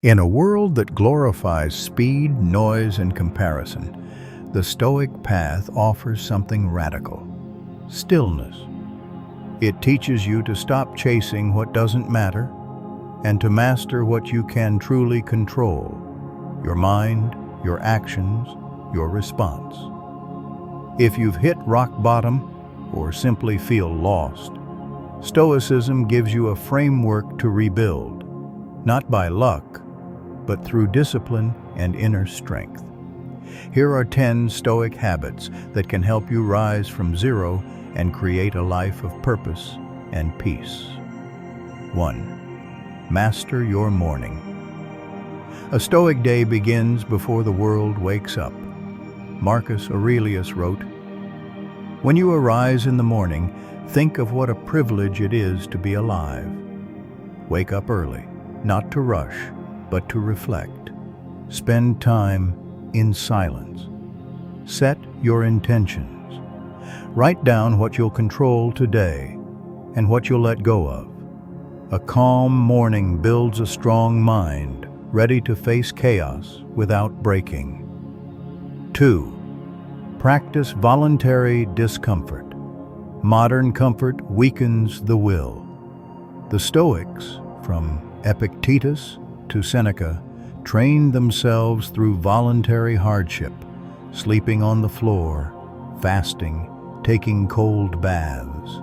In a world that glorifies speed, noise, and comparison, the Stoic path offers something radical: stillness. It teaches you to stop chasing what doesn't matter and to master what you can truly control: your mind, your actions, your response. If you've hit rock bottom or simply feel lost, Stoicism gives you a framework to rebuild, not by luck, but through discipline and inner strength. Here are 10 Stoic habits that can help you rise from zero and create a life of purpose and peace. 1. Master your morning. A Stoic day begins before the world wakes up. Marcus Aurelius wrote, "When you arise in the morning, think of what a privilege it is to be alive. Wake up early, not to rush, but to reflect. Spend time in silence. Set your intentions. Write down what you'll control today and what you'll let go of. A calm morning builds a strong mind, ready to face chaos without breaking." 2. Practice voluntary discomfort. Modern comfort weakens the will. The Stoics, from Epictetus to Seneca, trained themselves through voluntary hardship, sleeping on the floor, fasting, taking cold baths.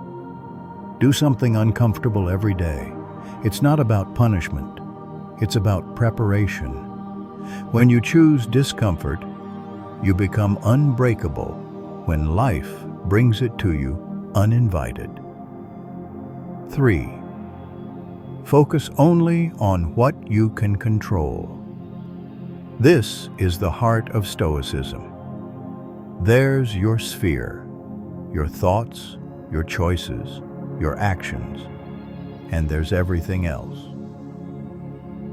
Do something uncomfortable every day. It's not about punishment, it's about preparation. When you choose discomfort, you become unbreakable when life brings it to you uninvited. 3. Focus only on what you can control. This is the heart of Stoicism. There's your sphere, your thoughts, your choices, your actions, and there's everything else.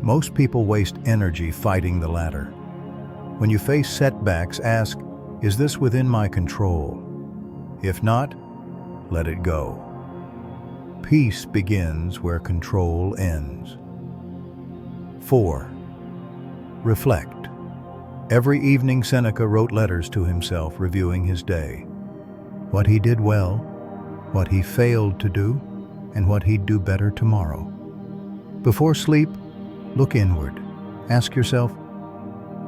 Most people waste energy fighting the latter. When you face setbacks, ask, "Is this within my control?" If not, let it go. Peace begins where control ends. 4. Reflect. Every evening Seneca wrote letters to himself reviewing his day. What he did well, what he failed to do, and what he'd do better tomorrow. Before sleep, look inward. Ask yourself,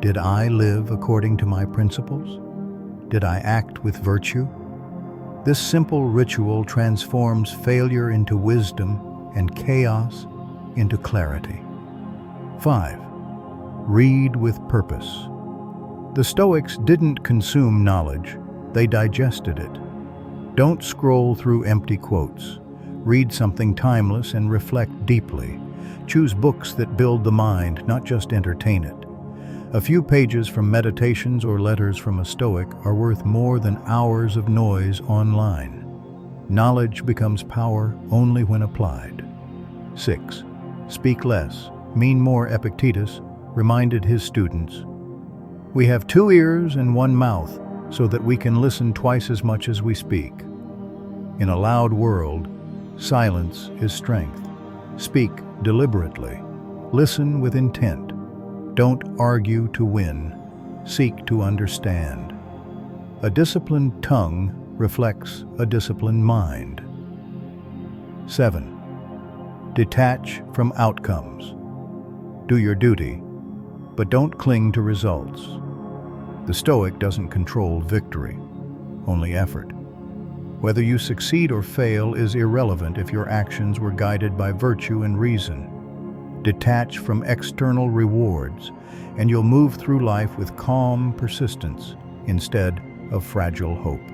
did I live according to my principles? Did I act with virtue? This simple ritual transforms failure into wisdom and chaos into clarity. 5. Read with purpose. The Stoics didn't consume knowledge, they digested it. Don't scroll through empty quotes. Read something timeless and reflect deeply. Choose books that build the mind, not just entertain it. A few pages from meditations or letters from a Stoic are worth more than hours of noise online. Knowledge becomes power only when applied. 6. Speak less, mean more. Epictetus reminded his students, "We have 2 ears and 1 mouth, so that we can listen twice as much as we speak." In a loud world, silence is strength. Speak deliberately. Listen with intent. Don't argue to win. Seek to understand. A disciplined tongue reflects a disciplined mind. 7. Detach from outcomes. Do your duty, but don't cling to results. The Stoic doesn't control victory, only effort. Whether you succeed or fail is irrelevant if your actions were guided by virtue and reason. Detach from external rewards, and you'll move through life with calm persistence instead of fragile hope.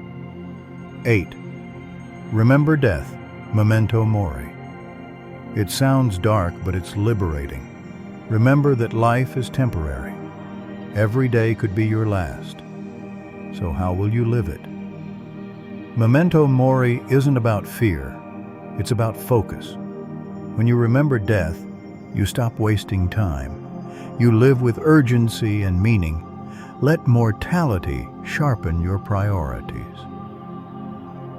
8. Remember death, memento mori. It sounds dark, but it's liberating. Remember that life is temporary. Every day could be your last. So how will you live it? Memento mori isn't about fear, it's about focus. When you remember death, you stop wasting time. You live with urgency and meaning. Let mortality sharpen your priorities.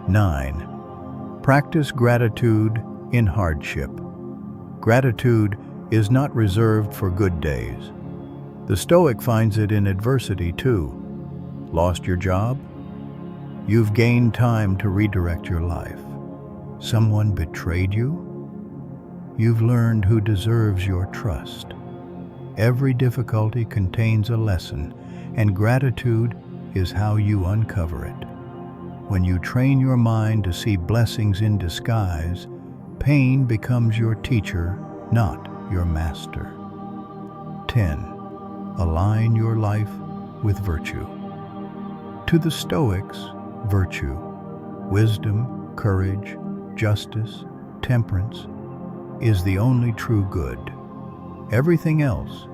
9. Practice gratitude in hardship. Gratitude is not reserved for good days. The Stoic finds it in adversity too. Lost your job? You've gained time to redirect your life. Someone betrayed you? You've learned who deserves your trust. Every difficulty contains a lesson, and gratitude is how you uncover it. When you train your mind to see blessings in disguise, pain becomes your teacher, not your master. 10. Align your life with virtue. To the Stoics, virtue, wisdom, courage, justice, temperance, is the only true good. Everything else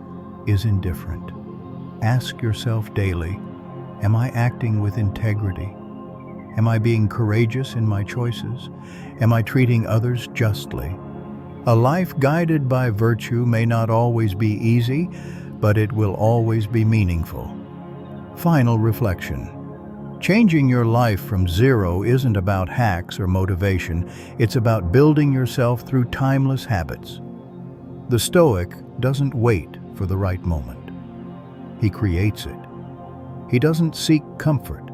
is indifferent. Ask yourself daily, am I acting with integrity? Am I being courageous in my choices? Am I treating others justly? A life guided by virtue may not always be easy, but it will always be meaningful. Final reflection. Changing your life from zero isn't about hacks or motivation. It's about building yourself through timeless habits. The Stoic doesn't wait for the right moment. He creates it. He doesn't seek comfort.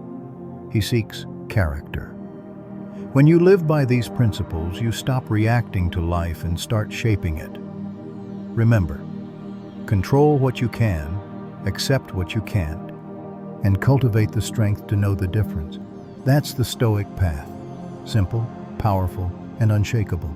He seeks character. When you live by these principles, you stop reacting to life and start shaping it. Remember, control what you can, accept what you can't, and cultivate the strength to know the difference. That's the Stoic path. Simple, powerful, and unshakable.